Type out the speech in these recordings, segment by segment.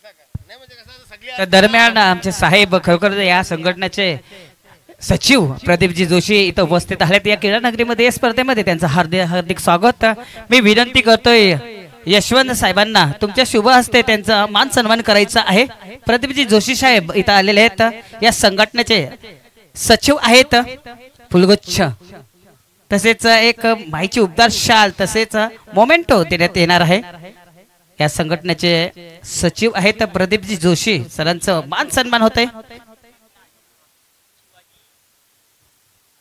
त्या दरम्यान आमचे साहेब खरोखर या संघटनेचे सचिव प्रदीपजी जोशी इथं उपस्थित आहेत या क्रीडा नगरीमध्ये स्पर्धेमध्ये त्यांचं हार्दिक स्वागत मी विनंती करतोय यशवंत साहेबांना तुमच्या शुभ हस्ते त्यांचा मान सन्मान करायचा आहे। प्रदीपजी जोशी साहेब इथं आलेले आहेत या संघटनेचे सचिव आहेत। फुलगुच्छ तसेच एक माहिती उबदार शाल तसेच मोमेंटो देण्यात येणार आहे। या संघटनेचे सचिव आहेत प्रदीपजी जोशी सरांचं मान सन्मान होतंय।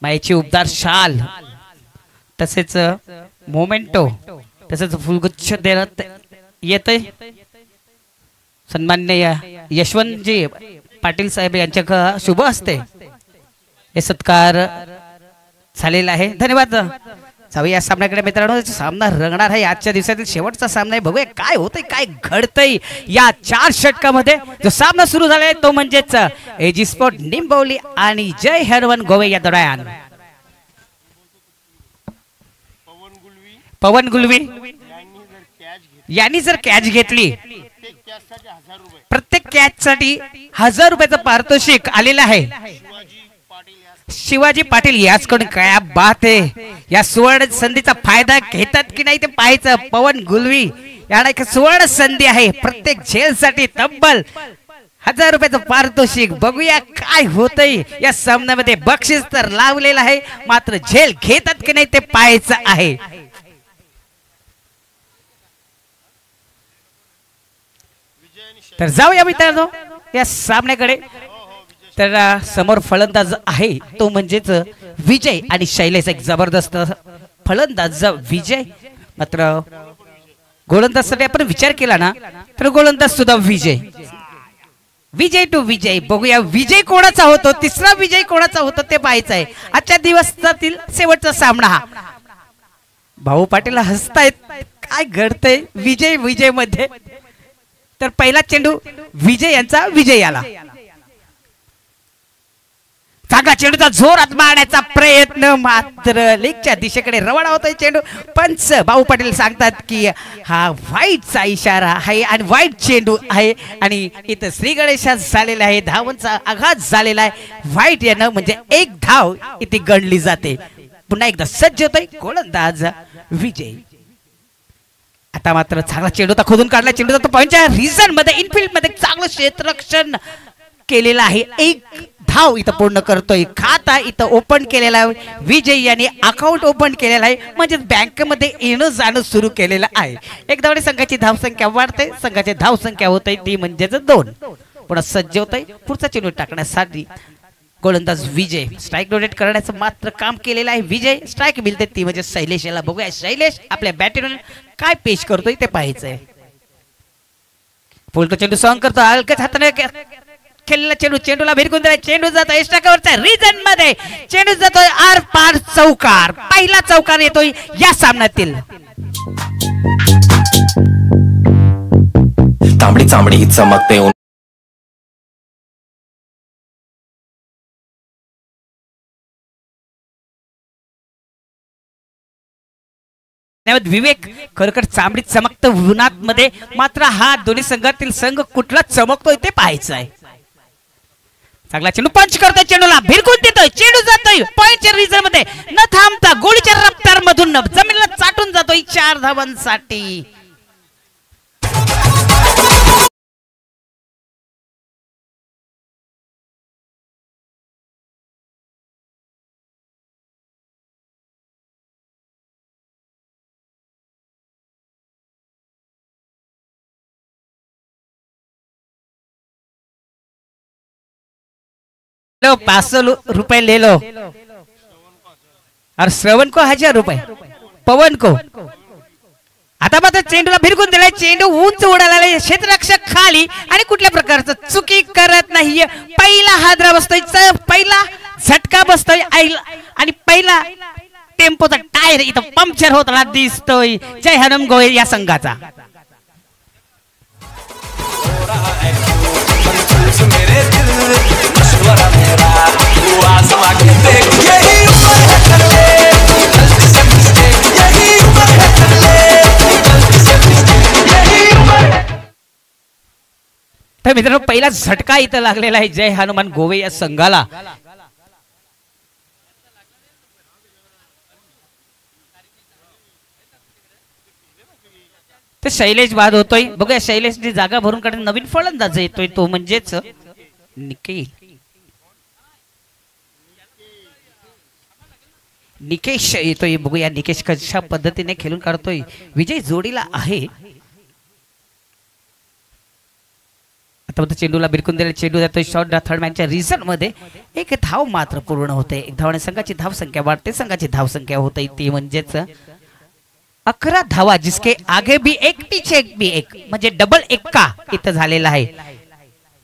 माहिती उबदार शाल तसेच मोमेंटो तसेच फुलगुच्छ देण्यात येतंय। सन्माननीय यशवंतजी पाटील साहेब यांच्या शुभ हस्ते हे सत्कार झालेला आहे। धन्यवाद। जाऊया सामन्याकडे मित्रांनो। सामना रंगणार आहे आजच्या दिवसातील शेवटचा सामना आहे। बघूया काय होतंय काय घडतंय या 4 षटकामध्ये। जो सामना सुरू झालाय तो म्हणजेच एजी स्पोर्ट निंबवली आणि जय हरवन गोवे या दरम्यान पवन गुलवी यांनी जर कॅच घेतली प्रत्येक कॅच साठी 1000 रुपयाचं पारितोषिक आलेलं आहे। शिवाजी पाटील याचकडून काय बात आहे। या सुवर्ण संधीचा फायदा घेतात की नाही ते पाहायचं। पवन गुलवी याला एक सुवर्ण संधी आहे। प्रत्येक झेल साठी तब्बल 1000 रुपयाचं पारितोषिक। बघूया काय होतंय या सामन्यामध्ये। बक्षीस तर लावलेलं आहे मात्र झेल घेतात की नाही ते पाहायचं आहे। तर जाऊया मित्रांनो या सामन्याकडे। तर समोर फलंदाज आहे तो म्हणजेच विजय आणि शैलेश एक जबरदस्त फलंदाज विजय। मात्र गोलंदाजसाठी आपण विचार केला ना तर गोलंदाज सुद्धा विजय। विजय टू विजय। बघूया विजय कोणाचा होतो तिसरा विजय कोणाचा होतो ते पाहायचं आहे। आजच्या दिवसातील शेवटचा सामना हा। भाऊ पाटील हसतायत काय घडतंय विजय विजय मध्ये। तर पहिला चेंडू विजय यांचा विजय आला। चांगला चेंडूचा जोरात मारण्याचा प्रयत्न मात्र लेगच्या दिशेकडे रवाना होतोय चेंडू। पंच भाऊ पाटील सांगतात की हा वाईटचा इशारा आहे आणि वाईट चेंडू आहे आणि इथं श्री गणेशा झालेला आहे। धावांचा आघात झालेला आहे। वाईट यानं म्हणजे 1 धाव इथे गणली जाते। पुन्हा एकदा सज्ज होतोय गोलंदाज विजय। आता मात्र चांगला चेंडू खोदून काढला चेंडू तो पॉइंटच्या रिजन मध्ये इनफिल्ड मध्ये चांगलं क्षेत्ररक्षण केलेलं आहे। 1 धाव इथं पूर्ण करतोय। खाता इथं ओपन केलेला आहे। विजय यांनी अकाउंट ओपन केलेला आहे म्हणजे बँकेमध्ये येणं जाणं सुरू केलेलं आहे। एक धावने संघाची धावसंख्या वाढते। संघाची धावसंख्या होते ती म्हणजेच 2। पुन्हा सज्ज होतोय पुढचा चेंडू टाकण्यासाठी गोलंदाज विजय। स्ट्राइक रोटेट करण्याचं मात्र काम केलेलं आहे। विजय स्ट्राइक मिळते ती म्हणजे शैलेश याला। बघूया शैलेश आपल्या बॅटरीवर काय पेश करतोय ते पाहायचंय। फुलटो चेंडू सहन करतो हलक्याच हाताने खेळलेला चेंडू चेंडूला भिरकून दिला। चेंडू जातो एस्टाकावरच्या रिजन मध्ये। चेंडू जातोय आर पार चौकार। पहिला चौकार येतोय या सामन्यातील। तांबडी चांबडी चमकते विवेक खरखर चांबडीत चमकत उन्हात मध्ये। मात्र हा दोन्ही संघातील संघ कुठला चमकतोय ते पाहायचं आहे। चांगला चेंडू पंच करतोय चेंडूला भिरकून देतोय। चेंडू जातोय पॉइंटच्या रिजन मध्ये न थांबता गोळीच्या रफ्तार मधून जमिनीला चाटून जातोय 4 धावांसाठी। लो 500 रुपए ले लो और श्रवण को 1000 रुपए पवन को। आता मात्र चेंडूला भिरकून दिलाय। चेंडू उंच उडाला क्षेत्ररक्षक खाली आणि कुठल्या प्रकारचं चुकी करत नाहीये। पहिला हादरा बसतोय पहिला झटका बसतोय आणि पहिला टेम्पोचा टायर इथं पंक्चर होताना दिसतोय जय हरवन गोवे या संघाचा। मेरे दिल मशवरा मेरा तू आसमां के देख यही उम्र है कर ले गलती से मिस्टेक यही उम्र है कर ले गलती से मिस्टेक यही उम्र है। तर मित्रांनो पहिला झटका इथं लागलेला आहे जय हनुमान गोवे या संघाला. ते शैलेश बाद होतोय. बघूया शैलेशची जागा भरून काढून नवीन फलंदाज येतोय तो म्हणजेच निकेश येतोय. बघूया निकेश कशा पद्धतीने खेळून काढतोय. विजय जोडीला आहे. आता चेंडूला बिरकून दिलेला चेंडू जातोय शॉर्ट थर्ड मॅनच्या रिझल्ट मध्ये एक धाव मात्र पूर्ण होते. एक धावाने संघाची धाव संख्या वाढते. संघाची धाव संख्या होते ती म्हणजेच 11 धावा जिसके आगे भी एक पीछे भी एक म्हणजे डबल एक्का इथं झालेला आहे.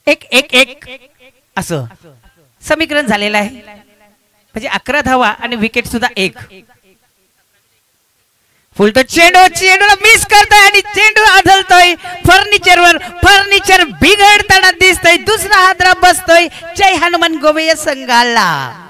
एक एक एक असं समीकरण झालेलं आहे. म्हणजे 11 धावा आणि विकेट सुद्धा एक. फुलतो चेंडू चेंडूला मिस करतोय आणि चेंडू आदळतोय फर्निचरवर. फर्निचर बिघडताना दिसतोय. दुसरा हादरा बसतोय जय हनुमान गोवे या संघाला.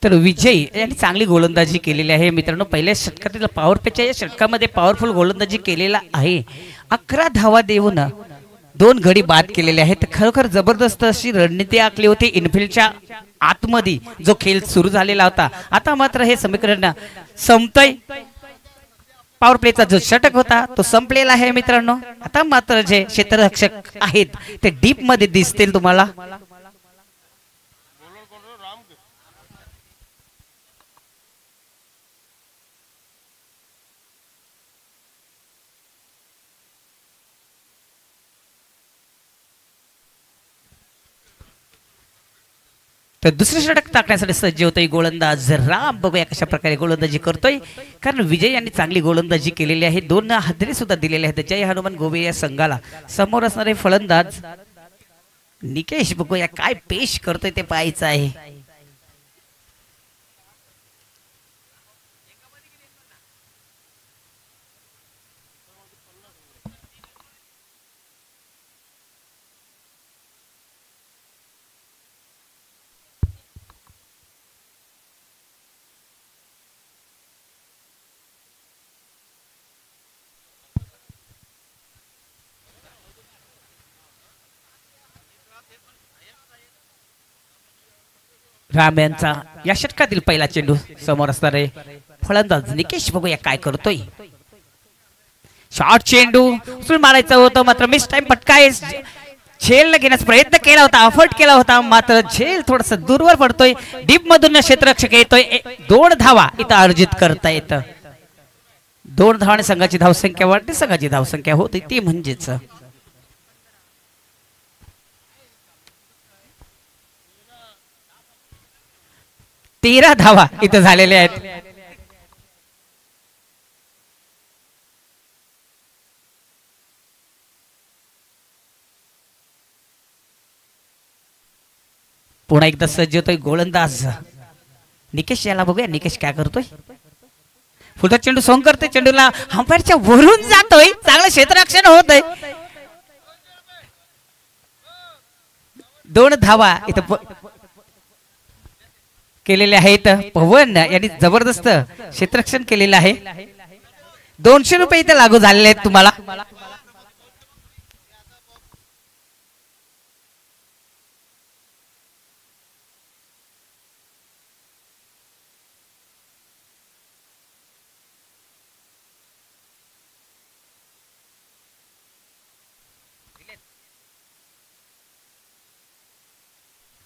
तर विजय यांनी चांगली गोलंदाजी केलेली आहे मित्रांनो. पहिल्या षटकातील पॉवर प्लेच्या या षटकामध्ये पॉवरफुल गोलंदाजी केलेला आहे. 11 धावा देऊन 2 गडी बाद केलेले आहेत. खरोखर जबरदस्त अशी रणनीती आखली होती इनफिल्डच्या आतमध्ये जो खेळ सुरू झालेला होता. आता मात्र हे समीकरण संपतंय. पॉवर प्लेचा जो षटक होता तो संपलेला आहे मित्रांनो. आता मात्र जे क्षेत्ररक्षक आहेत ते डीप मध्ये दिसतील तुम्हाला. तर दुसरे षटक टाकण्यासाठी सज्ज होतोय गोलंदाज राम. बघूया कशा प्रकारे गोलंदाजी करतोय. कारण विजय यांनी चांगली गोलंदाजी केलेली आहे. 2 हादरे सुद्धा दिलेले आहेत जय हनुमान गोवे या संघाला. समोर असणारे फलंदाज निकेश बघूया काय पेश करतोय ते पाहायचं आहे. राम यांचा या षटकातील पहिला चेंडू. समोर असणारे फलंदाज निकेश बघूया काय करतोय. शॉर्ट चेंडू उचलून मारायचं होतं मात्र मिस टाइम पटकाय. झेल घेण्याचा प्रयत्न केला होता. अफर्ट केला होता मात्र झेल थोडस दूरवर पडतोय. डीप मधून क्षेत्ररक्षक येतोय. 2 धावा इथं अर्जित करता येतं. 2 धावाने संघाची धावसंख्या वाढते. संघाची धावसंख्या होती ती म्हणजेच 13 धावा इथं झालेल्या आहेत. पुन्हा एकदा सज्ज होतोय गोलंदाज निकेश. याला बघूया निकेश काय करतोय. पुढचा चेंडू सोंग करतोय. चेंडूला अंपायरच्या वरून जातोय. चांगलं क्षेत्ररक्षण होतंय. 2 धावा इथं केलेले आहेत. पवन यांनी जबरदस्त क्षेत्ररक्षण केलेलं आहे. 200 रुपये इथे लागू झालेले आहेत तुम्हाला.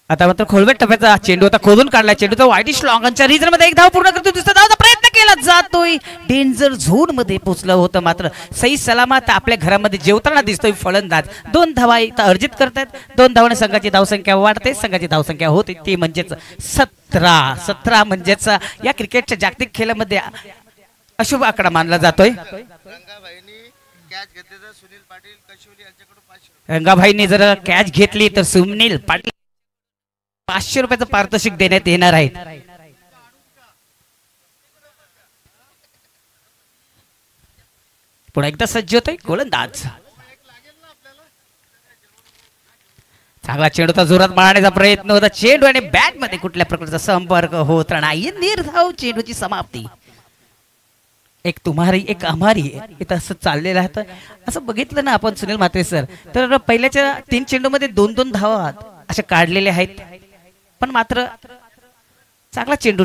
आता मात्र खोलवेट टप्प्याचा चेंडू आता खोदून काढला. चेंडूचा वाईडिश लॉंगनच्या रिजन मध्ये 1 धाव पूर्ण करतो. दुसरा धावाचा प्रयत्न केला जातोय. डेंजर झोन मध्ये पोहोचलं होतं मात्र सही सलामत आपल्या घरामध्ये जेवताना दिसतोय फलंदाज. 2 धावा इथं अर्जित करतायत. 2 धावाने संघाची धावसंख्या वाढते. संघाची धावसंख्या होते ती म्हणजेच 17 म्हणजेच या क्रिकेटच्या जागतिक खेळामध्ये अशुभ आकडा मानला जातोय. रंगाभाईने जर कॅच घेतली तर सुनील पाटील 500 रुपयाचं पारितोषिक देण्यात येणार आहे. पुन्हा एकदा सज्ज होतोय गोलंदाज. चांगला चेंडूचा जोरात मारण्याचा प्रयत्न होता. चेंडू आणि बॅट मध्ये कुठल्या प्रकारचा संपर्क होत नाही. निर्धाव चेंडूची समाप्ती. एक तुम्हारी एक आम्हारी इथं असं चाललेलं आहे. असं बघितलं ना आपण सुनील म्हात्रे सर तर पहिल्याच्या 3 चेंडू मध्ये 2-2 धावा अशा काढलेले आहेत. पण मात्र चांगला चेंडू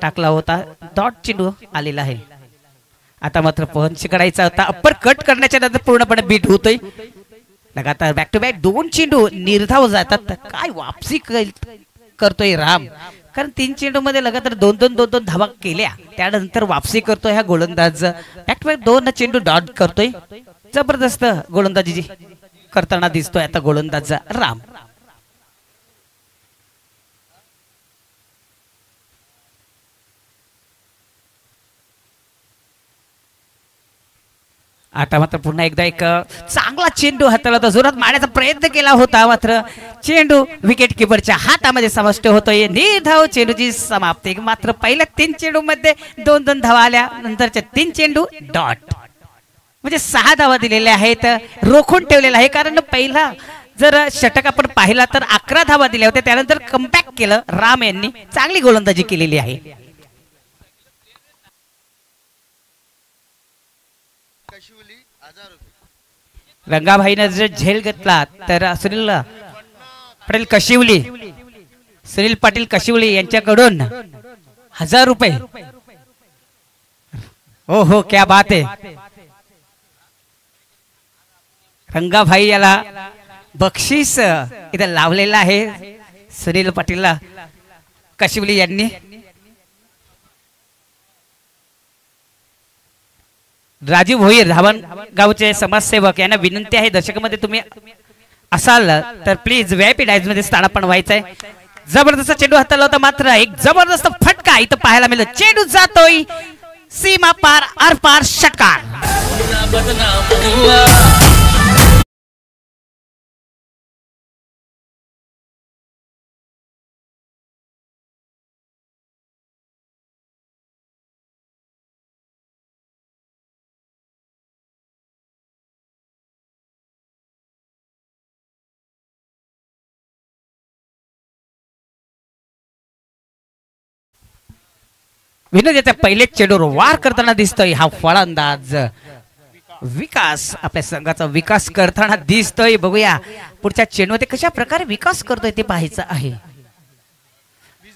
टाकला होता. डॉट चेंडू आलेला आहे. आता मात्र पंच करायचा होता. अप्पर कट करण्याच्या नंतर पूर्णपणे बीट होतोय. लगातार बॅक टू बॅक 2 चेंडू निर्धाव जातात. काय वापसी करतोय राम. कारण 3 चेंडू मध्ये लगातार 2-2 धावा केल्या. त्यानंतर वापसी करतोय हा गोलंदाज. बॅक टू बॅक 2 चेंडू डॉट करतोय. जबरदस्त गोलंदाजी करताना दिसतोय आता गोलंदाज राम. आता मात्र पुन्हा एकदा एक चांगला चेंडू हाताळला होता. जोरात मारण्याचा प्रयत्न केला होता. मात्र चेंडू विकेट किपरच्या हातामध्ये समाविष्ट होतोय. निर्धाव चेंडूची समाप्ती. मात्र पहिल्या 3 चेंडू मध्ये 2-2 धावा आल्या. नंतरच्या 3 चेंडू डॉट म्हणजे 6 धावा दिलेल्या आहेत. रोखून ठेवलेला आहे. कारण पहिला जर षटक आपण पाहिला तर 11 धावा दिल्या होत्या. त्यानंतर कमबॅक केलं राम यांनी. चांगली गोलंदाजी केलेली आहे. रंगाभाईने जर झेल घेतला तर सुनील पाटील कशिवली यांच्याकडून 1000 रुपये. हो हो क्या बात आहे. रंगाभाई याला बक्षीस इथं लावलेलं आहे सुनील पाटीलला कशिवली यांनी. राजीव भोईर धावण गावचे समाजसेवक यांना विनंती आहे दर्शकांमध्ये तुम्ही असाल तर प्लीज व्हीआयपी डायज मध्ये स्थान पण व्हायचंय. जबरदस्त चेंडू हाताळला होता. मात्र एक जबरदस्त फटका इथं पाहायला मिळतो. चेंडू जातोय सीमा पार आरपार षटकार. विनोदच्या पहिलेच चेंडूवर वार करताना दिसतोय हा फलंदाज विकास. आपल्या संघाचा विकास करताना दिसतोय. बघूया पुढच्या चेंडूमध्ये कशा प्रकारे विकास करतोय ते पाहायचं आहे.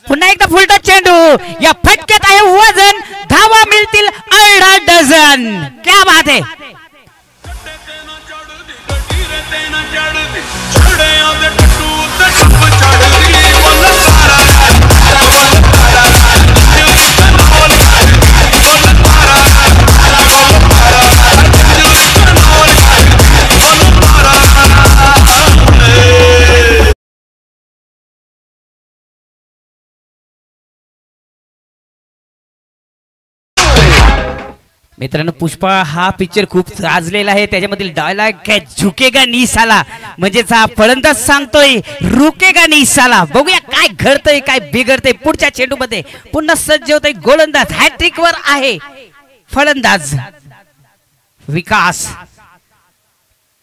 पुन्हा एकदा फुलटा चेंडू. या फटक्यात आहे वजन. धावा मिळतील 18 डझन. क्या बात आहे. मित्रांनो पुष्पा हा पिक्चर खूप गाजलेला आहे. त्याच्यामधील डायलॉग झुकेगा नी साला म्हणजेच हा फलंदाज सांगतोय रुकेगा नी साला. बघूया काय घडतंय काय बिघडतंय. पुढच्या चेंडू मध्ये पुन्हा सज्ज होतोय गोलंदाज. हॅट्रिक वर आहे फलंदाज विकास.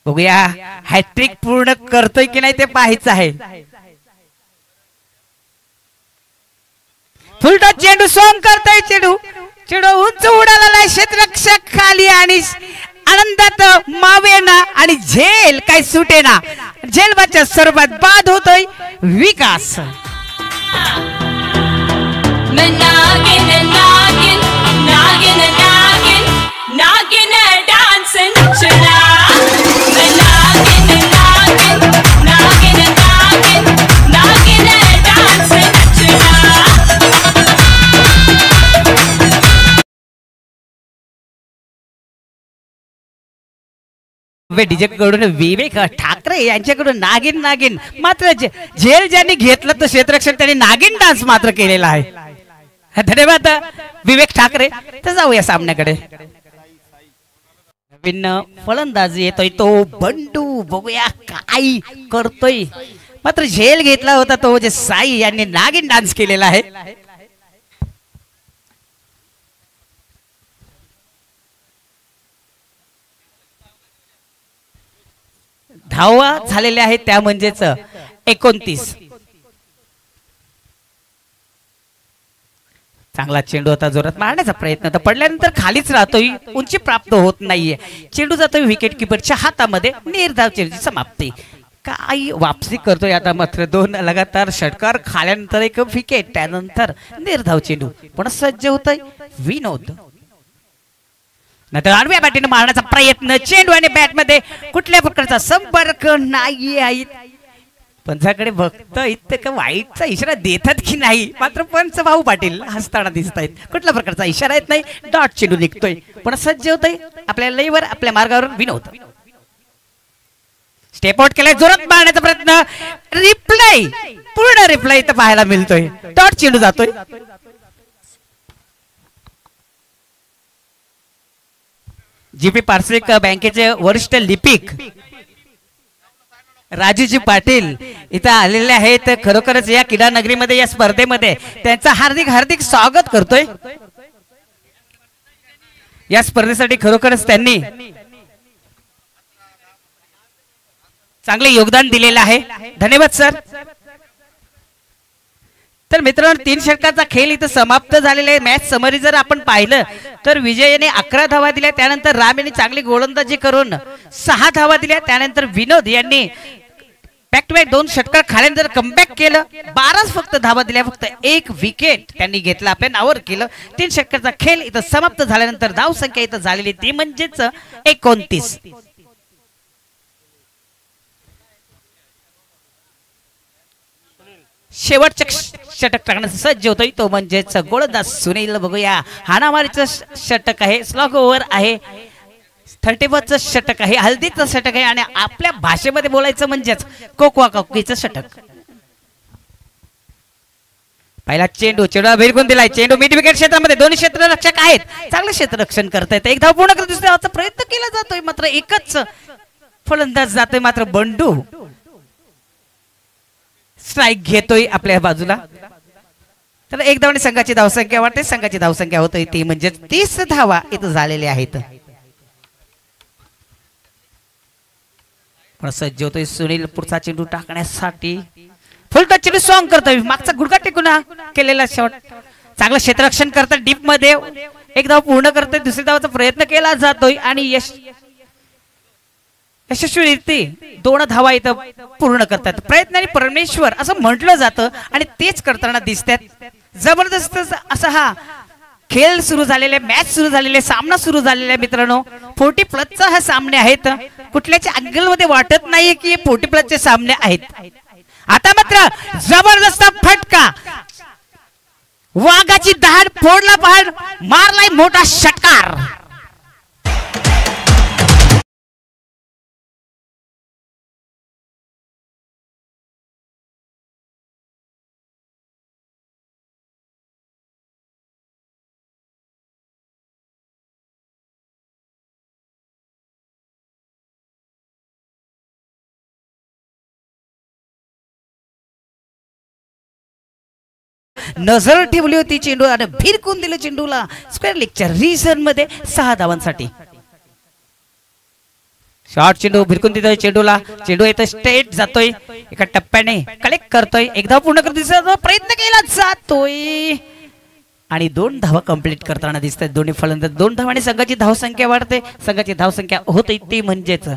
बघूया हॅट्रिक पूर्ण करतोय की नाही ते पाहायचं आहे. फुलटा चेंडू सोंग करतोय. चेंडू उंच उडाला. क्षेत्ररक्षक खाली आणि आनंदात मावेना आणि झेल काय सुटेना. झेलबाच्या सर्वात बाद होतोय विकास. डीजे कडून विवेक ठाकरे यांच्याकडून नागिन नागिन. मात्र झेल ज्यांनी घेतलं तर क्षेत्ररक्षक त्यांनी नागिन डान्स मात्र केलेला आहे. धन्यवाद विवेक ठाकरे. तर जाऊया सामन्याकडे. नवीन फलंदाजी येतोय तो बंडू, बघूया काय करतोय. मात्र झेल घेतला होता तो जे साई यांनी नागिन डान्स केलेला आहे. धावा झालेल्या आहेत त्या म्हणजेच 29. चांगला चेंडू होता, जोरात मारण्याचा प्रयत्न होता, पडल्यानंतर खालीच राहतोय, उंची प्राप्त होत नाहीये. चेंडू जातोय विकेट किपरच्या हातामध्ये, निर्धाव चेंडूची समाप्ती. काय वापसी करतोय आता. मात्र 2 लगातार षटकार खाल्यानंतर एक विकेट, त्यानंतर निर्धाव चेंडू. पण सज्ज होतोय विनोद. नंतर आडव्या बॅटीने मारण्याचा प्रयत्न, चेंडू आणि बॅट मध्ये कुठल्या प्रकारचा संपर्क नाही आहे. पंचाकडे बघतं इतकं का वाईटचा इशारा देतात की नाही. मात्र पंच भाऊ पाटील हसताना दिसत आहेत. कुठल्या प्रकारचा इशारा येत नाही. डॉट चेंडू निघतोय, पण सज्ज होतोय आपल्या लईवर, आपल्या मार्गावर विनोद. स्टेप आउट केलाय, जोरात मारण्याचा प्रयत्न, रिप्लाय, पूर्ण रिप्लाय इथं पाहायला मिळतोय. डॉट चेंडू जातोय. जीपी पार्श्विक बँकेचे वरिष्ठ लिपिक राजूजी पाटील इथं आलेले आहेत. खरोखरच या क्रीडा नगरीमध्ये, या स्पर्धेमध्ये त्यांचं हार्दिक हार्दिक स्वागत करतोय. या स्पर्धेसाठी खरोखरच त्यांनी चांगले योगदान दिलेलं आहे. धन्यवाद सर. तर मित्रांनो, 3 षटकाचा खेळ इथं समाप्त झालेला आहे. मॅच समरी जर आपण पाहिलं तर विजयने 11 धावा दिल्या, त्यानंतर राम यांनी चांगली गोलंदाजी करून 6 धावा दिल्या, त्यानंतर विनोद यांनी बॅक टू बॅक 2 षटकार खाल्यानंतर कमबॅक केलं, 12 फक्त धावा दिल्या, फक्त 1 विकेट त्यांनी घेतला, आपल्या नावावर केलं. 3 षटकाचा खेळ इथं समाप्त झाल्यानंतर धाव संख्या इथं झालेली ती म्हणजेच 29. शेवटचे षटक टाकण्याचा सज्ज होतोय तो म्हणजेच गोलंदाज सुनील. बघूया, हाणामारीचं षटक आहे, स्लॉग ओव्हर आहे, 31चं षटक आहे, हल्दीचं षटक आहे, आणि आपल्या भाषेमध्ये बोलायचं म्हणजेच कोकवा कोकीचं षटक. पहिला चेंडू भिरकून दिलाय. चेंडू मिड विकेट क्षेत्रामध्ये, दोन्ही क्षेत्ररक्षक आहेत, चांगलं क्षेत्ररक्षण करतायत. एक धाव पूर्ण करत दुसऱ्या धावाचा प्रयत्न केला जातोय, मात्र एकच फलंदाज जातोय. मात्र बंडू स्ट्राइक घेतोय आपल्या बाजूला. तर 1 धावाने संघाची धावसंख्या वाढते. संघाची धावसंख्या होतोय ती म्हणजे 30 धावा इथं झालेल्या आहेत. पण सज्ज होतोय सुनील पुढचा चेंडू टाकण्यासाठी. फुल टच चेंडू सॉंग करतोय, मागचा गुडघा टेकून केलेला शॉट, चांगलं क्षेत्ररक्षण करतात डीप मध्ये. 1 धाव पूर्ण करतोय, दुसरी धावाचा प्रयत्न केला जातोय आणि यशस्वीरित्या 2 धावा इथं पूर्ण करतात. प्रयत्नाने परमेश्वर असं म्हटलं जातं आणि तेच करताना दिसतात. जबरदस्त असा हा खेळ सुरू झालेले, मॅच सुरू झालेले, सामना सुरू झालेला मित्रांनो. 40+ हा सामने आहेत. कुठल्याच्या अँगल मध्ये वाटत नाहीये की 40+ सामने आहेत. आता मात्र जबरदस्त फटका, वाघाची दहाड फोडला पहाड, मारलाय मोठा षटकार. नजर ठेवली होती चेंडू आणि भिरकून दिलं चेंडूला स्क्वेअर लेगच्या रीजन मध्ये 6 धावांसाठी. शॉर्ट चेंडू भिरकून देतोय चेंडूला. चेंडू येतोय, स्ट्रेट जातोय, एका टप्प्याने कलेक्ट करतोय. 1 धाव पूर्ण करतोय, प्रयत्न केला जातोय आणि 2 धावा कंप्लीट करताना दिसतात दोन्ही फलंदाज. 2 धावांनी संघाची धावसंख्या वाढते. संघाची धावसंख्या होते ती म्हणजेच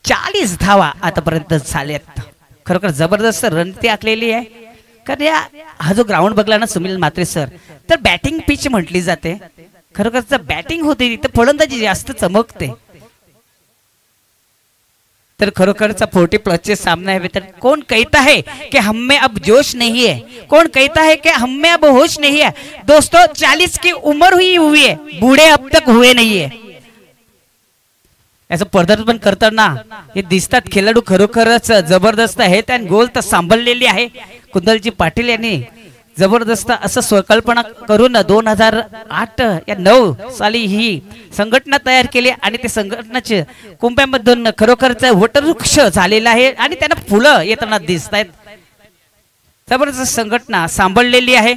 40 धावा आतापर्यंत झाल्यात. खरोखर जबरदस्त रणनीती आखलेली आहे. कारण हा जो ग्राउंड बघला ना सुनील म्हात्रे सर, तर बॅटिंग पिच म्हटली जाते. खरोखर बॅटिंग होते तिथे फलंदाजी जास्त चमकते. तर खरोखरचा 40+ सामना है. तर कौन कहता है कि हम में अब जोश नहीं है, कौन कहता है कि हम में अब होश नहीं है. दोस्तों 40 की उम्र हुई है, बूढ़े अब तक हुए नहीं है. याचं पदार्पण करताना हे दिसतात खेळाडू खरोखरच जबरदस्त आहेत आणि गोल तर सांभाळलेली आहे. कुंदलजी पाटील यांनी जबरदस्त असं स्वकल्पना करून 2008 या 9 साली ही संघटना तयार केली आणि ते संघटनाचे कुंप्यामधून खरोखरच वटवृक्ष झालेलं आहे आणि त्यांना फुलं येताना दिसत आहेत। जबरदस्त संघटना सांभाळलेली आहे।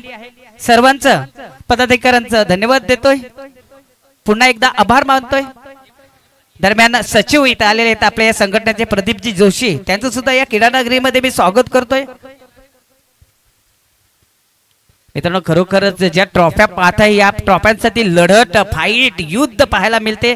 सर्वांचं पदाधिकाऱ्यांचं धन्यवाद देतोय, पुन्हा एकदा आभार मानतोय। दरम्यान सचिव इथं आलेले आहेत आपल्या या संघटनेचे प्रदीपजी जोशी, त्यांचं सुद्धा या क्रीडानगरीमध्ये मी स्वागत करतोय। मित्रांनो खरोखरच ज्या ट्रॉफ्या पाहताय या ट्रॉफ्यांसाठी लढत फाईट युद्ध पाहायला मिळते।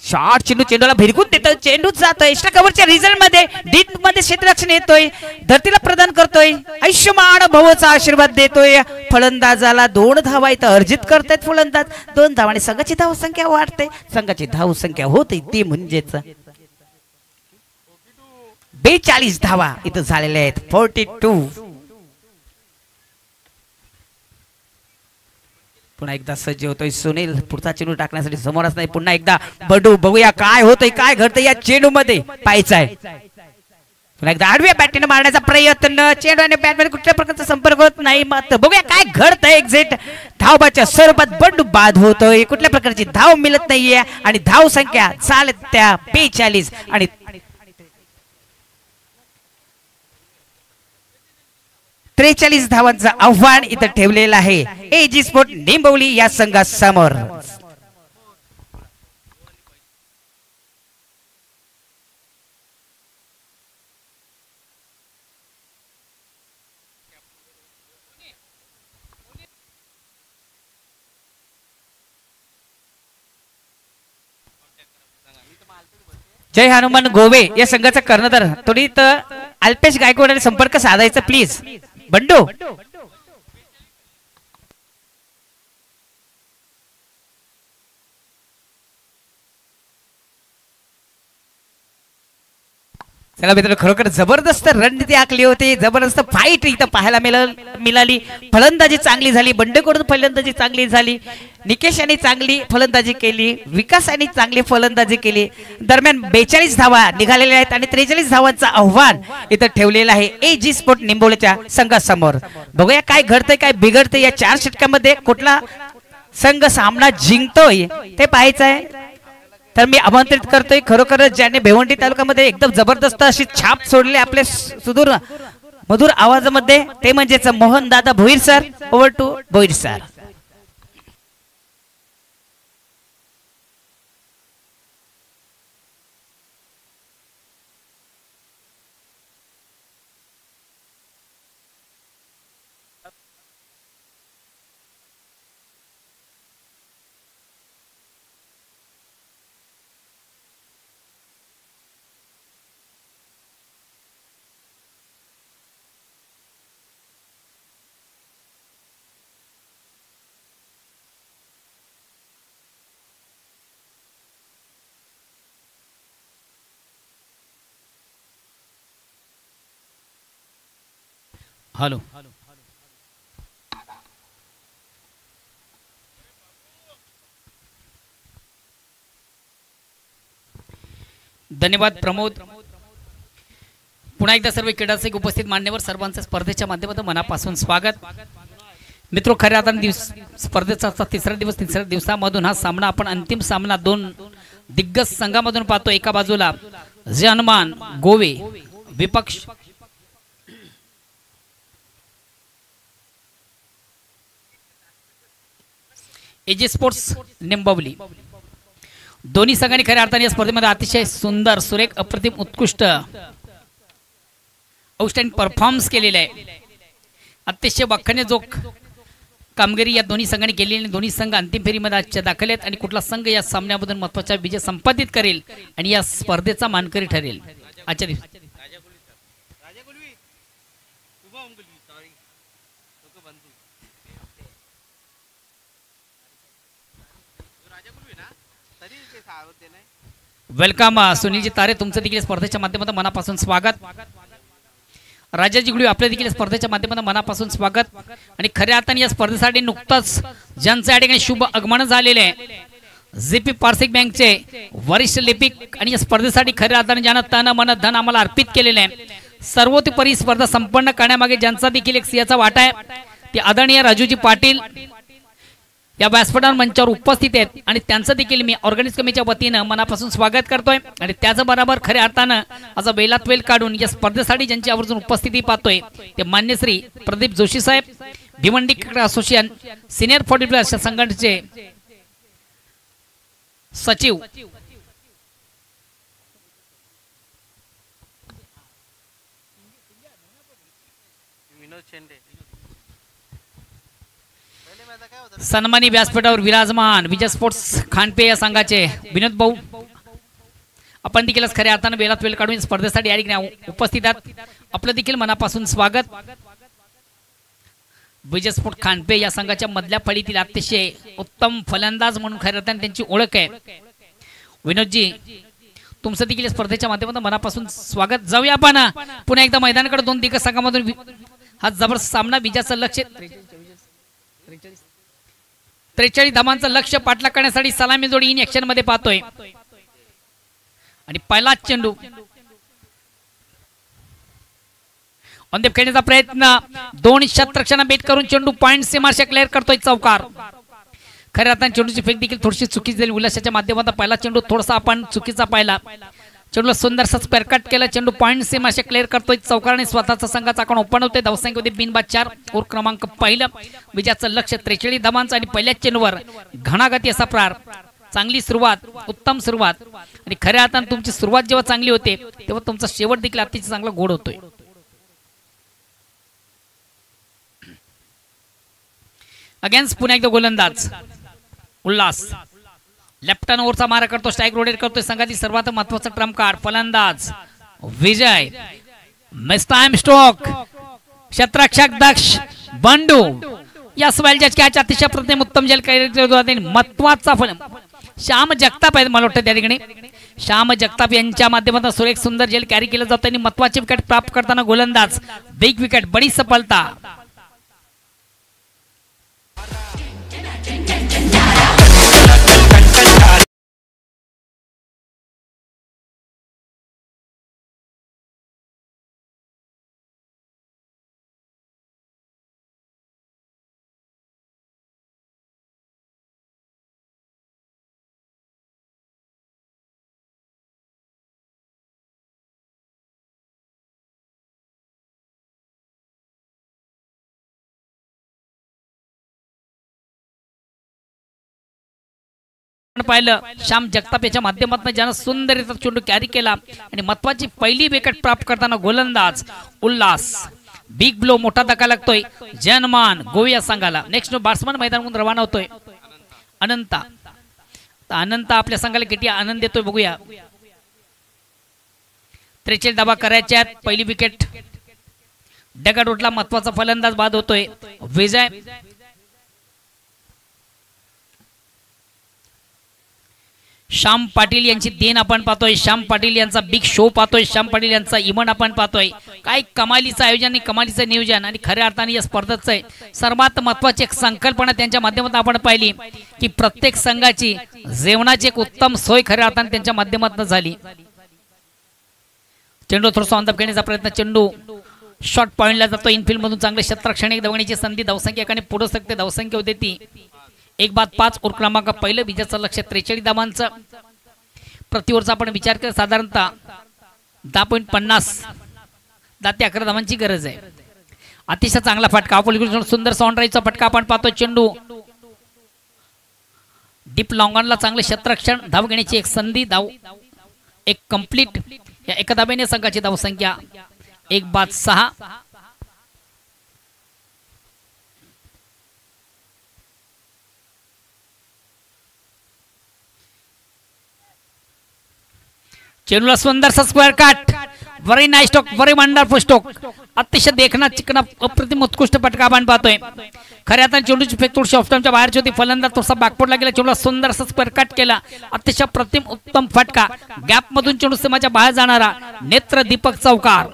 शॉट चेंडूला भिरकून देतोय, चेंडू जातोय एक्स्ट्रा कव्हरच्या रिझल्ट मध्ये डीप मध्ये क्षेत्ररक्षण येतोय, धरतीला प्रदान करतोय, आयुष्यमान भवचा आशीर्वाद देतोय। फलंदाजाला 2 धावा इथं अर्जित करतायत फलंदाज, 2 धावांनी संघाची धाव संख्या वाढते, संघाची धाव संख्या होते ती म्हणजेच 42 धावा इथं झालेल्या आहेत 42। पुन्हा एकदा सज्ज होतोय सुनील, पुढचा चेंडू टाकण्यासाठी समोरच नाही, पुन्हा एकदा बडू, बघूया काय होतंय काय घडतंय या चेंडू मध्ये पाहायचं आहे। पुन्हा एकदा आडव्या बॅटीने मारण्याचा प्रयत्न, चेंडू आणि बॅटमध्ये कुठल्या प्रकारचा संपर्क होत नाही, मात्र बघूया काय घडतंय। एक्झिट धावबाच्या स्वरूपात बंडू बाद होतोय, कुठल्या प्रकारची धाव मिळत नाहीये आणि धाव संख्या चालत त्या 42 आणि 43 धावांचं आव्हान इथं ठेवलेलं आहे एजी स्पोर्ट निंबवली या संघासमोर। जय हनुमान गोवे या संघाचा कर्णधार त्वरित अल्पेश गायकवाड संपर्क साधायचा प्लीज। बंडू चला मित्रांनो खरोखर जबरदस्त रणनीती आखली होती, जबरदस्त फाईट इथं पाहायला मिळाली। फलंदाजी चांगली झाली, बंडेकडून फलंदाजी चांगली झाली, निकेश यांनी चांगली फलंदाजी केली, विकास यांनी चांगली फलंदाजी केली। दरम्यान 42 धावा निघालेल्या आहेत आणि 43 धावांचं आव्हान इथं ठेवलेलं आहे एजी स्पोर्ट निंबोलीच्या संघासमोर। बघूया काय घडतंय काय बिघडतंय या 4 षटकामध्ये, कुठला संघ सामना जिंकतोय ते पाहायचं आहे। तर मी आमंत्रित करतोय खरोखरच ज्याने भिवंडी तालुक्यामध्ये एकदम जबरदस्त अशी छाप सोडली आपले सुदूर मधुर आवाजामध्ये, ते म्हणजेच Mohan Dada Bhoir sir. Over to Bhoir sir. Hello धन्यवाद प्रमोद। पुन्हा एकदा सर्व क्रीडाचे उपस्थित मान्यवर सर्वांचं स्पर्धेच्या माध्यमातून मनापासून स्वागत। मित्रो खऱ्या अर्थाने स्पर्धेचा 3ऱ्या दिवसामधून हा सामना आपण अंतिम सामना 2 दिग्गज संघामधून पाहतो। एका बाजूला जय हनुमान गोवे विपक्ष एजी स्पोर्ट्स निंबवली। दोन्ही संघांनी खऱ्या अर्थाने या स्पर्धेमध्ये अतिशय सुंदर सुरेख अप्रतिम उत्कृष्ट आउटस्टँडिंग परफॉर्मन्स केलेला आहे। अतिशय वाखाणण्याजोग कामगिरी या दोन्ही संघांनी केली आणि दोन्ही संघ अंतिम फेरीमध्ये आजच्या दाखल आहेत आणि कुठला संघ या सामन्यामधून महत्त्वाचा विजय संपादित करेल आणि या स्पर्धेचा मानकरी ठरेल आजच्या दिवशी। वेलकम सुनीलजी तारे, तुमचं देखील स्पर्धेच्या माध्यमातून मनापासून स्वागत। राजाजी गुळी आपल्या देखील स्पर्धेच्या माध्यमातून मनापासून स्वागत। आणि खऱ्या अर्थाने या स्पर्धेसाठी नुकताच ज्यांच्या या ठिकाणी शुभ आगमन झालेले आहे जीपी पार्सिक बँकचे वरिष्ठ लिपिक आणि या स्पर्धेसाठी खऱ्या अर्थाने ज्यानं तन मन धन आम्हाला अर्पित केलेले आहे सर्वतोपरी स्पर्धा संपन्न करण्यामागे ज्यांचा देखील एक सिंहाचा वाटा आहे ते आदरणीय राजूजी पाटील या व्यासपीठावर मंचावर उपस्थित आहेत आणि त्यांचं देखील मी ऑर्गनाइज कमिटीच्या वतीनं मनापासून स्वागत करतोय आणि त्याचबरोबर खऱ्या अर्थानं आज वेलात वेल काढून या स्पर्धेसाठी ज्यांची आवर्जून उपस्थिती पाहतोय ते मान्य श्री प्रदीप जोशी साहेब भिवंडी क्रिकेट असोसिएशन सिनियर 40+ संघटनेचे सचिव सन्मानी व्यासपीठावर विराजमान विजय स्पोर्ट्स खानपे या संघाचे विनोद भाऊ आपण देखील खऱ्या अर्थानं वेळात वेळ काढून स्पर्धेसाठी या ठिकाणी उपस्थित आहात आपलं देखील मनापासून स्वागत विजय स्पोर्ट्स खानपे या संघाच्या मधल्या फळीतील अतिशय उत्तम फलंदाज म्हणून खऱ्या अर्थाने त्यांची ओळख आहे विनोदजी तुमचं देखील स्पर्धेच्या माध्यमातून मनापासून स्वागत जाऊया आपण पुन्हा एकदा मैदानाकडे दोन दिग्गज संघामधून हा जबरदस्त सामना विजयाचं लक्ष 43 धावांचं लक्ष पाठलाग करण्यासाठी सलामी जोडी इन ऍक्शन मध्ये पाहतोय आणि पहिला चेंडू अंदेप खेळण्याचा प्रयत्न दोन शतरक्षणा बेट करून चेंडू पॉइंट सीमारेषा क्लिअर करतोय चौकार खऱ्या अर्थाने चेंडूची फेक देखील थोडीशी चुकीची झाली उल्हासाच्या माध्यमातून पहिला चेंडू थोडासा आपण चुकीचा पाहिला चेंडूला सुंदरसा स्क्वेअर कट केला चेंडू पॉइंट सीमारेषा क्लिअर करतोय चौकार संघाचा संघाचा आकडा ओपन होतोय धावसंख्येमध्ये बिनबाद 4 ओव्हर क्रमांक पहिलं विजयाचं लक्ष 43 धावांचं आणि पहिल्याच चेंडूवर घणागती असा प्रार चांगली सुरुवात उत्तम सुरुवात आणि खऱ्या अर्थाने तुमची सुरुवात जेव्हा चांगली होते तेव्हा तुमचा शेवट देखील अतिशय चांगला गोड होतोय अगेन्स्ट पुन्हा एकदा गोलंदाज उल्हास लेफ्ट हँड ओव्हरचा मारा करतो स्ट्राइक रोटेट करतोय संघातील सर्वात महत्त्वाचा ट्रम्प कार्ड फलंदाज विजय मिस टाइम स्ट्रोक क्षेत्ररक्षक दक्ष बंडू या स्वेल जज कॅच अतिशय प्रतिम उत्तम जल महत्त्वाचा फल श्याम जगताप आहेत मला वाटतं त्या ठिकाणी श्याम जगताप यांच्या माध्यमातून सुरेख सुंदर जेल कॅरी केलं जातं आणि महत्त्वाची विकेट प्राप्त करताना गोलंदाज बिग विकेट बडी सफलता पाहिलं श्याम जगताप याच्या माध्यमातून ज्यानं सुंदर चेंडू कॅरी केला आणि महत्वाची पहिली विकेट प्राप्त करताना गोलंदाज उल्हास बिग ब्लो मोठा धक्का लागतोय जनमान गोविया संघाला नेक्स्ट बॅट्समन मैदानातून रवाना होतोय अनंता अनंत आपल्या संघाला किती आनंद देतोय बघूया 43 धावा करायच्या पहिली विकेट डगआउट उठला महत्वाचा फलंदाज बाद होतोय विजय श्याम पाटील यांची देण आपण पाहतोय श्याम पाटील यांचा बिग शो पाहतोय श्याम पाटील यांचा इव्हेंट आपण पाहतोय काय कमालीचं आयोजन आणि कमालीचं नियोजन आणि खऱ्या अर्थाने या स्पर्धेचं सर्वात महत्त्वाची एक संकल्पना त्यांच्या माध्यमातून आपण पाहिली की प्रत्येक संघाची जेवणाची एक उत्तम सोय खऱ्या अर्थाने त्यांच्या माध्यमातून झाली चेंडू थोडासा ऑन द घेण्याचा प्रयत्न चेंडू शॉर्ट पॉइंटला जातो इनफिल्ड मधून चांगले क्षेत्ररक्षण एक धावण्याची संधी धावसंख्या एकाने पुढे सकते धावसंख्या होते ती 1-5 ओव्हर क्रमांक पहिलं विजयाचं लक्ष 43 धावांचं प्रति ओव्हरचा आपण विचार केला साधारणतः 10.50 10 ते 11 धावांची गरज आहे अतिशय चांगला फटका सुंदर साऊंड राईचा फटका आपण पाहतो चेंडू डीप लॉंगॉनला चांगले क्षेत्ररक्षण धाव घेण्याची एक संधी धाव एक कंप्लीट या एका धाब्याने संघाची धावसंख्या 1-6 चेंडूला सुंदर सा square cut very nice stroke very wonderful stroke अतिशय देखना चिकना अप्रतिम उत्कृष्ट फटका आपण पाहतोय खऱ्या अर्थाने चेंडूची फेक थोडी ऑफस्टंपच्या बाहेरची होती फलंदाज थोडासा बॅकफुटला गेला चेंडूला सुंदर सा स्क्वेअर कट केला अतिशय प्रतिम उत्तम फटका गॅप मधून चेंडू सीमाच्या बाहेर जाणारा नेत्र दीपक चौकार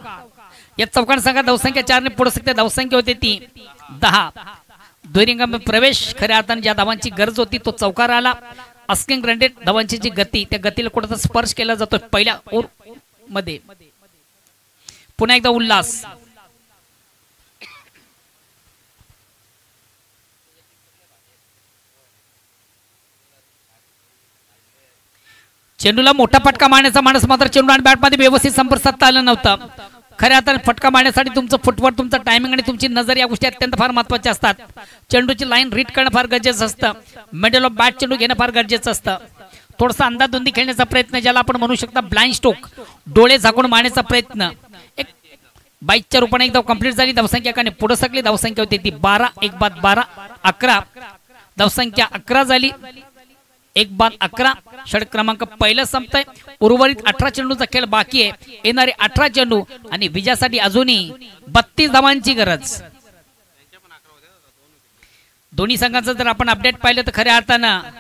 या चौकार संघात धावसंख्या 4 ने पुढे सकते धावसंख्या होती ती 10 दोरिंगा में प्रवेश खऱ्या अर्थाने ज्या धावांची गरज होती तो चौकार आला अस्किंग रनरेट धावांची जी गती त्या गतीला कुठेतरी स्पर्श केला जातो पहिल्या ओव्हर मध्ये पुन्हा एकदा उल्हास. चेंडूला मोठा फटका मारण्याचा माणूस मात्र चेंडू आणि बॅटमध्ये व्यवस्थित संपर्क साधता आला नव्हता. खऱ्या अर्थाने फटका मारण्यासाठी तुमचं फुटवर्क, तुमचं टायमिंग आणि तुमची नजर या गोष्टी अत्यंत फार महत्त्वाच्या असतात. चेंडूची लाईन रीड करणं फार गरजेचं असतं. मिडल ऑफ बॅट चेंडू घेणं फार गरजेचं असतं. थोडासा अंदाधुंदी खेळण्याचा प्रयत्न, ज्याला आपण म्हणू शकता ब्लाइंड स्ट्रोक, डोळे झाकून मारण्याचा प्रयत्न, एक बाईकच्या रूपाने एकदा कंप्लीट झाली. धावसंख्या एकाने पुढे सरकली. धावसंख्या होती ती 12, 1 बाद 12, 11. धावसंख्या 11 झाली. 1 बाद 11. षटक क्रमांक पहिलं संपतंय. उर्वरित 18 चेंडूचा खेळ बाकी आहे. येणारे 18 चेंडू आणि विजयासाठी अजूनही 32 धावांची गरज. दोन्ही संघांचं जर आपण अपडेट पाहिलं तर खऱ्या अर्थानं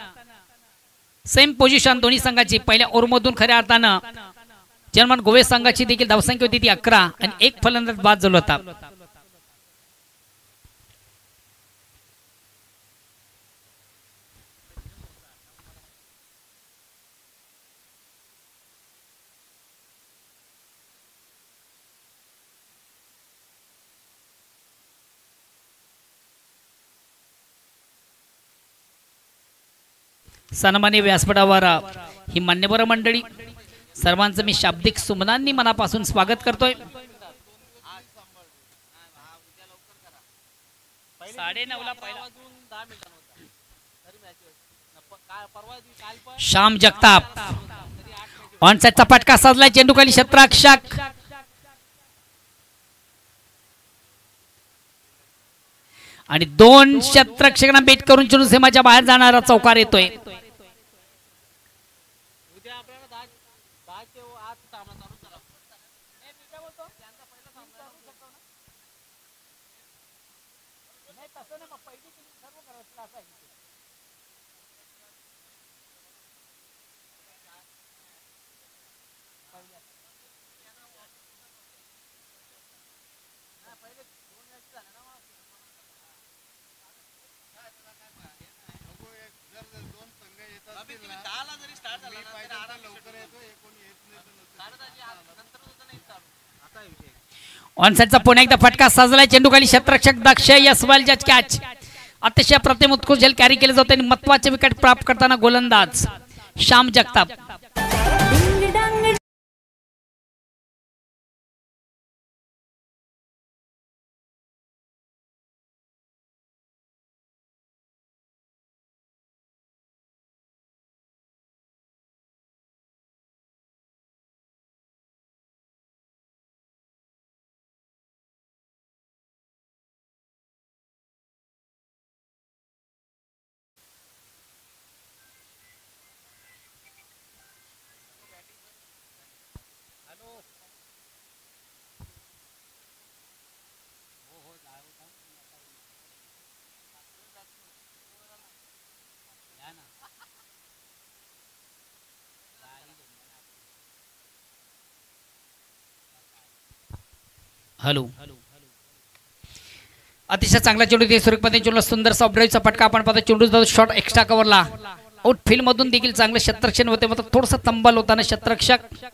सेम पोझिशन दोन्ही संघाची. पहिल्या ओव्हरमधून खऱ्या अर्थानं जर्मन गोवे संघाची देखील धावसंख्या होती ती 11 आणि एक फलंदाज बाद झाला होता. सन्मान्य व्यासपीठावर ही मान्यवर मंडळी सर्वांचं मी शाब्दिक सुमनांनी मनापासून स्वागत करतोय. 9:30 ला पहिला श्याम जगताप ऑनसाइडचा फटका साधलाय. चेंडू खाली क्षेत्ररक्षक आणि 2 क्षेत्ररक्षकांना बेट करून चेंडू सीमाच्या बाहेर जाणारा चौकार येतोय. ऑनसाइडचा पुन्हा एकदा फटका साजलाय. चेंडू खाली क्षेत्ररक्षक दक्ष यशवालच्या कॅच. अतिशय प्रतिम उत्कृष्ट झेल कॅरी केले जाते आणि महत्वाचे विकेट प्राप्त करताना गोलंदाज श्याम जगताप. हॅलो. अतिशय चांगला चेंडू ते सुरेखपणे चेंडूला सुंदर सॉफ्टड्राईव्हचा फटका आपण पाहतो. चेंडू शॉट एक्स्ट्रा कव्हरला आउट फील्ड मधून देखील चांगलं क्षेत्ररक्षण होते. मात्र थोडंसं तंबल होताना क्षेत्ररक्षक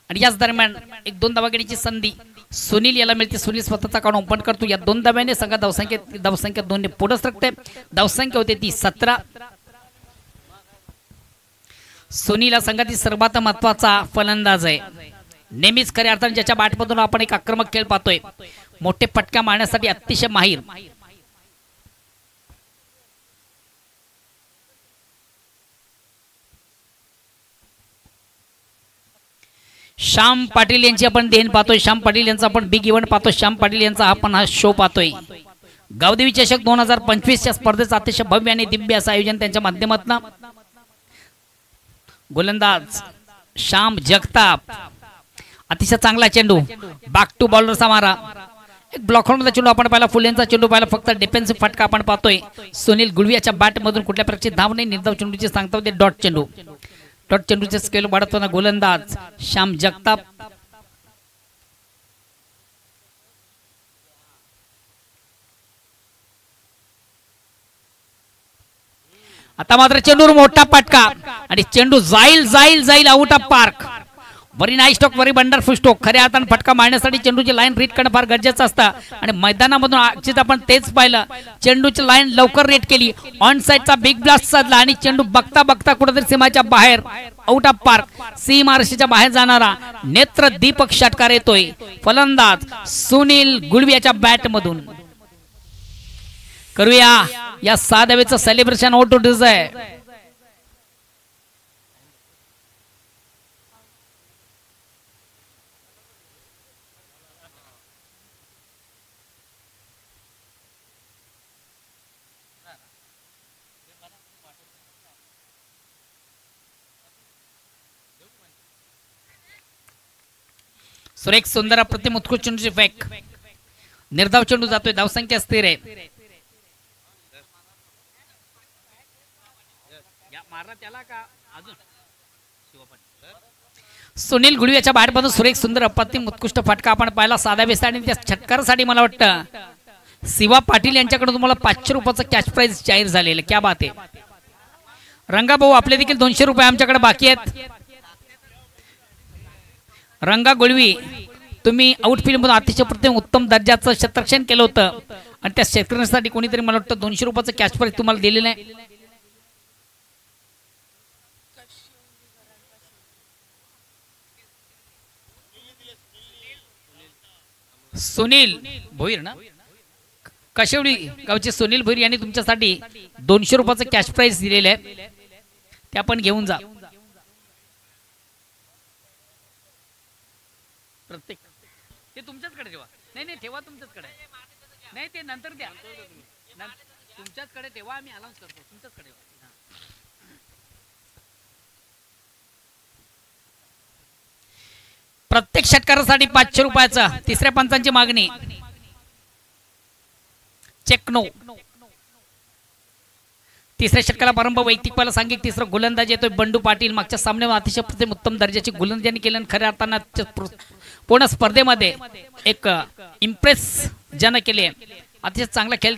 आणि याच दरम्यान 1-2 धावा घेण्याची संधी सुनील याला मिळते. सुनील स्वतःचा काउंट ओपन करतो. या 2 धाव्याने संघात धावसंख्या 2 ने पुढे सरकते. धावसंख्या होते ती 17. सुनील हा संघातील सर्वात महत्वाचा फलंदाज आहे. नेहमीच खऱ्या अर्थाने ज्याच्या बॅटमधून आपण एक आक्रमक खेळ पाहतोय. मोठे फटका मारण्यासाठी अतिशय माहीर. श्याम पाटील यांची आपण देण पाहतोय. श्याम पाटील यांचा आपण बिग इव्हेंट पाहतोय. श्याम पाटील यांचा आपण हा शो पाहतोय. गावदेवी चषक 2025 च्या स्पर्धेचं अतिशय भव्य आणि दिव्य असं आयोजन त्यांच्या माध्यमातून. गोलंदाज श्याम जगताप. अतिशय चांगला चेंडू बॅक टू बॉलरचा मारा. एक ब्लॉकआउट मध्ये चेंडू आपण पाहिला. फुलेंचा चेंडू पाहिला. फक्त डिफेन्सिव्ह फटका आपण पाहतोय. सुनील गुळवियाच्या बॅट मधून कुठल्या प्रकारची धाव नाही. निर्धाव चेंडूची सांगता होते डॉट चेंडू. डॉट चेंडूचे स्केल वाढवताना गोलंदाज श्याम जगताप. आता मात्र चेंडूवर मोठा फटका आणि चेंडू जाईल जाईल जाईल out of park. Very nice stock, very wonderful stock. खऱ्या हाताने फटका मारण्यासाठी चेंडूची लाईन रीड करणं फार गरजेचं असतं आणि मैदानामधून आजच आपण तेच पाहिलं. चेंडूची लाईन लवकर रीड केली, ऑन साइडचा बिग ब्लास्ट साधला आणि चेंडू बघता बघता कुठेतरी सीमाच्या बाहेर आउट ऑफ पार्क सीमारेषेच्या बाहेर जाणारा नेत्र दीपक षटकार येतोय. फलंदाज सुनील गुळवियाच्या बॅट मधून. करूया या 6 धावेचं सेलिब्रेशन. ऑटो डिझाय सुरेख सुंदर अप्रतिम उत्कृष्ट चेंडूची फेक. निर्धाव चेंडू जातोय, धावसंख्या स्थिर आहे. सुनील गुळवियाच्या बाहेरमधून सुरेख सुंदर अप्रतिम उत्कृष्ट फटका आपण पाहिला. 6 धावे आणि त्या षटकारासाठी मला वाटतं शिवा पाटील यांच्याकडे तुम्हाला 500 रुपयाचं कॅश प्राइज जाहीर झालेलं. क्या बात आहे रंगा भाऊ, आपले देखील 200 रुपये आमच्याकडे बाकी आहेत. रंगा गुळवी, तुम्ही आउटफील्ड मधून अतिशय प्रथम उत्तम दर्जाचं क्षेत्ररक्षण केलं होतं आणि त्या क्षेत्ररक्षणासाठी कोणीतरी मला वाटतं 200 रुपयाचं कॅश प्राइज तुम्हाला दिलेलं आहे. सुनील भोईर ना, कशेवडी गावचे सुनील भोईर यांनी तुमच्यासाठी 200 रुपयाचं कॅश प्राइज दिलेलं आहे, ते आपण घेऊन जा. प्रत्येक ते तुमच्याचकडे ठेवा. नाही ठेवा तुमच्याचकडे. नाही ते नंतर द्या, तुमच्याचकडे ठेवा, आम्ही अनाउन्स करतो. तुमच्याचकडे प्रत्येक षटकारासाठी 500 रुपयाचा. तिसऱ्या पंचांची मागणी. Check no. तिसऱ्या षटकाला प्रारंभ वैयक्तिक पाला सांगितलं. तिसरा गोलंदाज येतोय बंडू पाटील. मागच्या सामन्यामध्ये अतिशय प्रथम उत्तम दर्जाची गोलंदाजी केली आणि खऱ्या अर्थानं पूर्ण स्पर्धेमध्ये एक इम्प्रेस जन केले. अतिशय चांगला खेळ,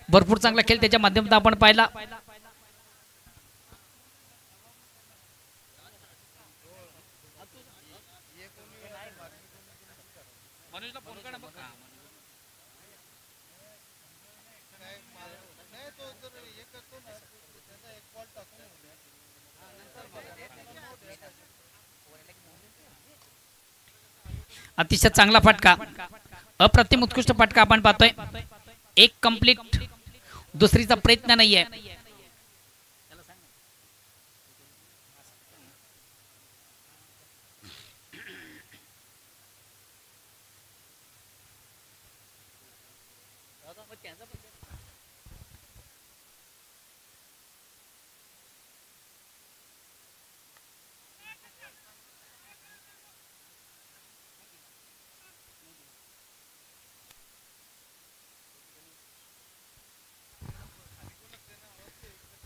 भरपूर चांगला खेळ त्याच्या माध्यमातून आपण पाहिला. अतिशय चांगला फटका, अप्रतिम उत्कृष्ट फटका आपण पाहतोय. एक कंप्लीट, दुसरीचा प्रयत्न नाहीये.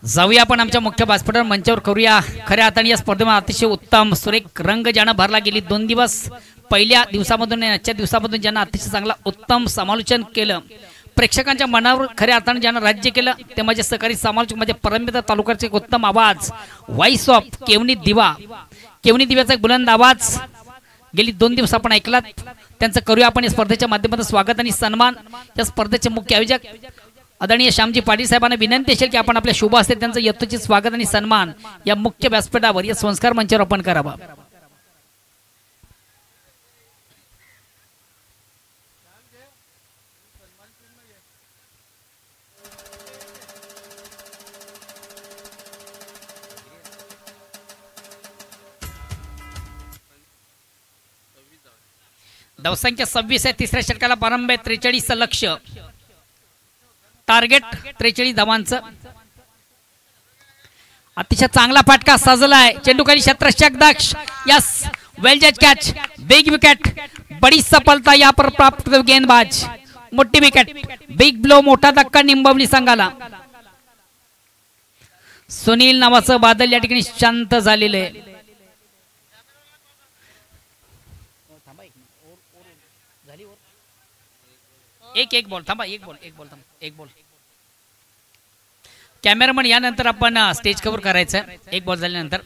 जाऊया आपण आमच्या मुख्य व्यासपीठावर मंचावर करूया. खऱ्या अर्थाने या स्पर्धेमध्ये अतिशय उत्तम सुरेख रंग ज्यांना भरला. गेली 2 दिवस, पहिल्या दिवसामधून आजच्या दिवसामधून ज्यांना अतिशय चांगला उत्तम समालोचन केलं, प्रेक्षकांच्या मनावर खऱ्या अर्थाने ज्यांना राज्य केलं, ते माझे सहकारी समालोचक, माझे परमपिता तालुक्याचे उत्तम आवाज, व्हॉइस ऑफ केवनी दिवा. केवनी दिव्याचा एक बुलंद आवाज गेली 2 दिवस आपण ऐकलात. त्यांचं करूया आपण या स्पर्धेच्या माध्यमातून स्वागत आणि सन्मान. या स्पर्धेचे मुख्य आयोजक आदरणीय श्यामजी पाटील साहेबांना विनंती असेल की आपण आपल्या शुभ हस्ते त्यांचं यथोचित स्वागत आणि सन्मान या मुख्य व्यासपीठावर, या संस्कार मंचावर आपण करावा. धावसंख्या 26 आहे. तिसऱ्या षटकाला प्रारंभ आहे. 43 लक्ष्य, टार्गेट 43 धावांचं. अतिशय चांगला फटका सजलाय. चेंडूखाली क्षेत्ररक्षक दक्ष. यस, वेल जज कैच, बिग विकेट, बड़ी सफलता यहाँ पर प्राप्त गेंदबाज. मोठी विकेट, बिग ब्लो, मोठा धक्का निंबवली संघाला. सुनील नावाचं बादल या ठिकाणी शांत झालेले. एक बॉल थांबा, एक बॉल. कॅमेरामन यानंतर आपण स्टेज कव्हर करायचं. एक बॉल झाल्यानंतर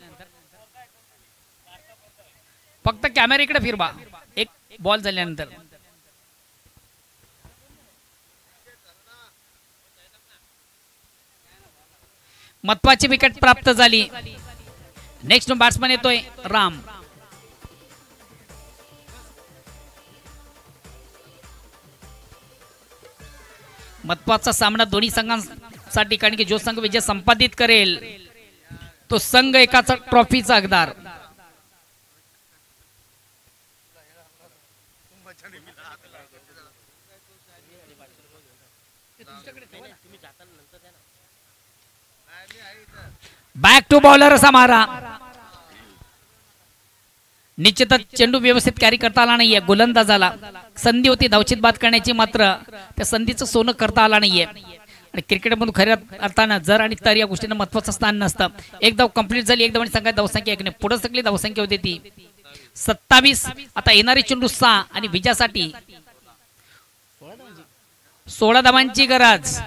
फक्त कॅमेरा इकडे फिरवा एक बॉल झाल्यानंतर. महत्वाची विकेट प्राप्त झाली. नेक्स्ट बॅट्समन येतोय राम. महत्वाचा सामना दोन्ही संघांसाठी, कारण की जो संघ विजय संपादित करेल तो संघ एकाच ट्रॉफीचा हकदार. बॅक टू बॉलर असा मारा. निश्चितच चेंडू व्यवस्थित कॅरी करता आला नाहीये गोलंदाजाला. संधी होती धावचित बाद करण्याची, मात्र त्या संधीचं सोनं करता आला नाहीये. आणि क्रिकेटमधून खऱ्या अर्थानं जर आणि तर या गोष्टींना महत्वाचं स्थान नसतं. एक धाव कंप्लीट झाली, एक धावांनी संघात धावसंख्या 1 ने पुढे सगळी धावसंख्या होती ती 27. आता येणारी चेंडू 6 आणि विजयासाठी 16 धावांची गरज.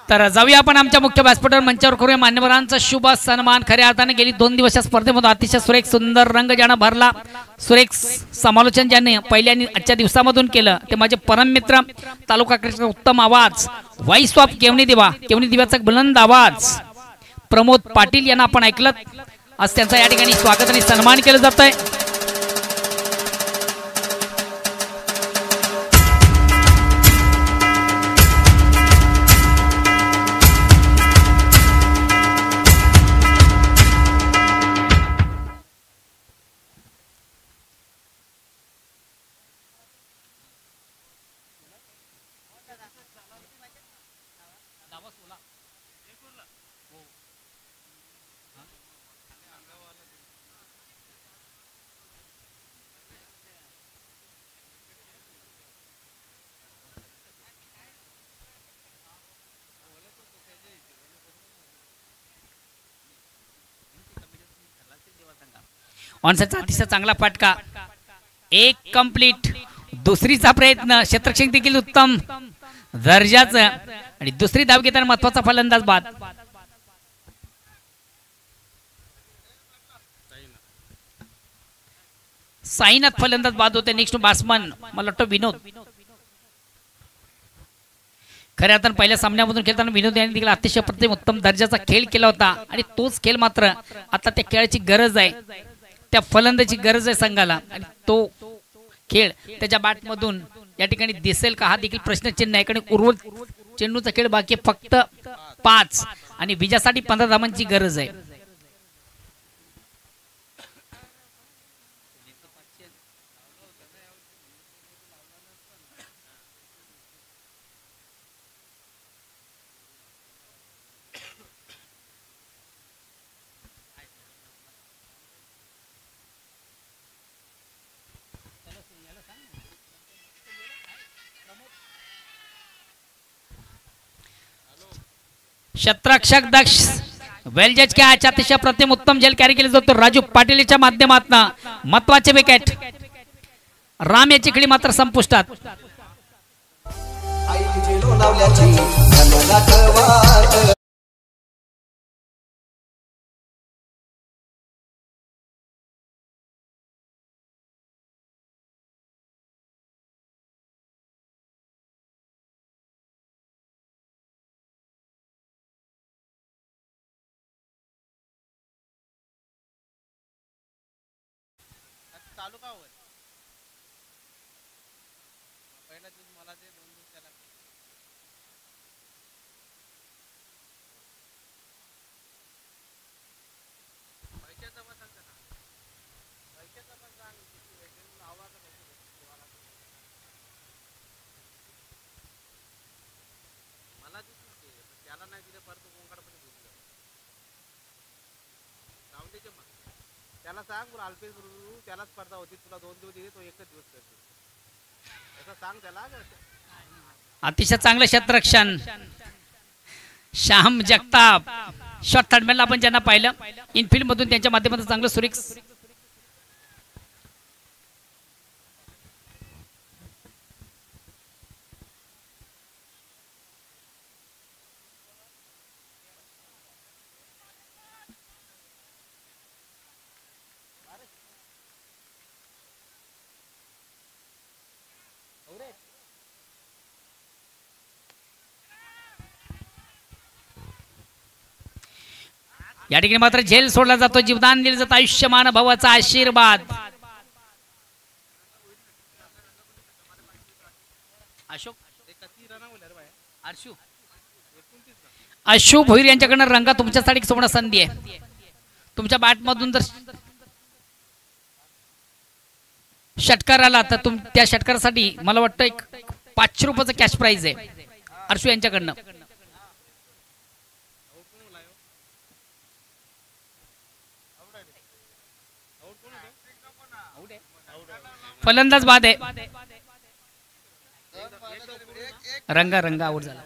तर जाऊया आपण आमच्या मुख्य व्यासपीठावर मंचावर करूया मान्यवरांचा शुभ सन्मान. खऱ्या अर्थाने गेली 2 दिवसाच्या स्पर्धेमध्ये अतिशय सुरेख सुंदर रंग ज्यानं भरला, सुरेख समालोचन ज्याने पहिल्या आणि आजच्या दिवसामधून केलं ते माझे परम मित्र, तालुका क्रिकेटचा उत्तम आवाज, व्हॉइस ऑफ केवणी दिव्याचा बुलंद आवाज प्रमोद पाटील यांना आपण ऐकलं. आज त्यांचा या ठिकाणी स्वागत आणि सन्मान केलं जात आहे. ऑनसेटचा अतिशय चांगला फटका, एक कंप्लीट. दुसरीचा प्रयत्न, क्षेत्ररक्षक देखील उत्तम दर्जाचं आणि दुसरी धाव घेताना महत्वाचा फलंदाज बाद. साईनाथ फलंदाज बाद होते. नेक्स्ट बॅट्समन मला वाटतं विनोद. खऱ्या अर्थानं पहिल्या सामन्यामधून खेळताना विनोद यांनी देखील अतिशय प्रतिम उत्तम दर्जाचा खेळ केला होता आणि तोच खेळ मात्र आता त्या खेळाची गरज आहे, त्या फलंदाची गरज आहे संघाला. आणि तो खेळ त्याच्या बॅटमधून या ठिकाणी दिसेल का हा देखील प्रश्नचिन्ह आहे. कारण उर्वरित चेंडूचा खेळ बाकी फक्त 5 आणि विजयासाठी 15 धावांची गरज आहे. क्षेत्ररक्षक दक्ष वेल जज के आज अतिशय प्रतिम उत्तम झेल कॅरी केले जातो राजू पाटीलच्या माध्यमातून. महत्वाचे विकेट. राम याची खेळी मात्र संपुष्टात. त्याला सांग अल्पेश त्याला स्पर्धा होती, तुला 2 दिवस दिले, तो 1च दिवस करते, असं सांग त्याला. अतिशय चांगलं क्षेत्ररक्षण श्याम जगताप. शॉर्ट थर्डमॅनला आपण ज्यांना पाहिलं इनफिल्ड मधून त्यांच्या माध्यमातून चांगलं सुरेख या ठिकाणी मात्र झेल सोडला जातो, जीवदान दिलं जातं, आयुष्यमान भवाचा आशीर्वाद. अशोक अशू भोईर यांच्याकडनं रंगा तुमच्यासाठी सुवर्ण संधी आहे. तुमच्या बॅट मधून जर षटकार आला तर त्या षटकारासाठी मला वाटतं एक 500 रुपयाचं कॅश प्राइज आहे अर्शू यांच्याकडनं. फलंदाज बाद आहे. रंगा रंगा आउट झाला.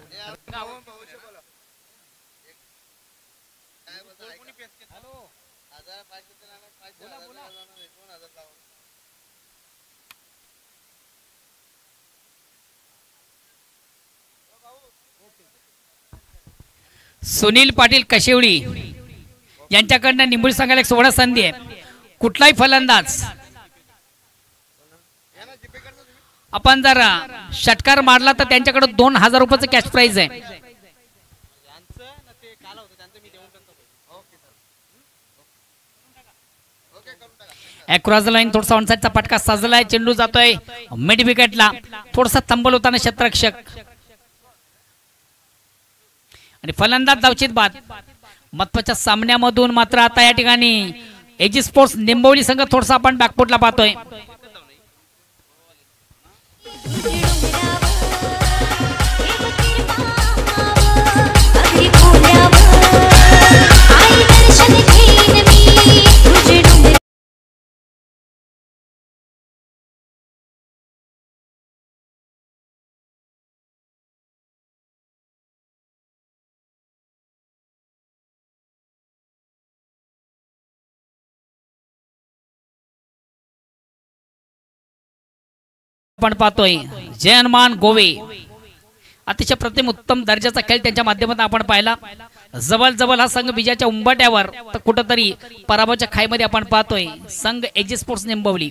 सुनील पाटील कशेवळी यांच्याकडनं निंबोली संघाला एक सुवर्ण संधी आहे. कुठलाही फलंदाज आपण जर षटकार मारला तर त्यांच्याकडे 2000 रुपयाचं कॅश प्राइज आहे. अक्रॉस द लाईन थोडासा ऑनसाइडचा फटका सजलाय. चेंडू जातोय मिड विकेटला. थोडासा तंबल होताना क्षेत्ररक्षक आणि फलंदाज धावचीत बाद. महत्वाच्या सामन्यामधून मात्र आता या ठिकाणी एजी स्पोर्ट्स निंबवली संघ थोडासा आपण बॅकफुटला पाहतोय. आपण पाहतोय जयमान गोवे अतिशय प्रतिम उत्तम दर्जाचा खेळ त्यांच्या माध्यमातून आपण पाहिला. जवळ जवळ हा संघ विजयाच्या उंबरठ्यावर तर कुठंतरी पराभवाच्या खाईमध्ये आपण पाहतोय संघ एजी स्पोर्ट्स निंबवली.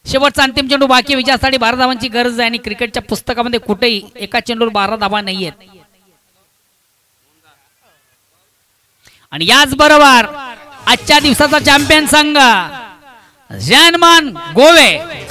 शेवटचा अंतिम चेंडू बाकी. विजयासाठी 12 धावांची गरज आहे आणि क्रिकेटच्या पुस्तकामध्ये कुठेही एका चेंडूवर 12 धावा नाहीयेत. आणि याचबरोबर आजच्या दिवसाचा चॅम्पियन संघ जयमान गोवे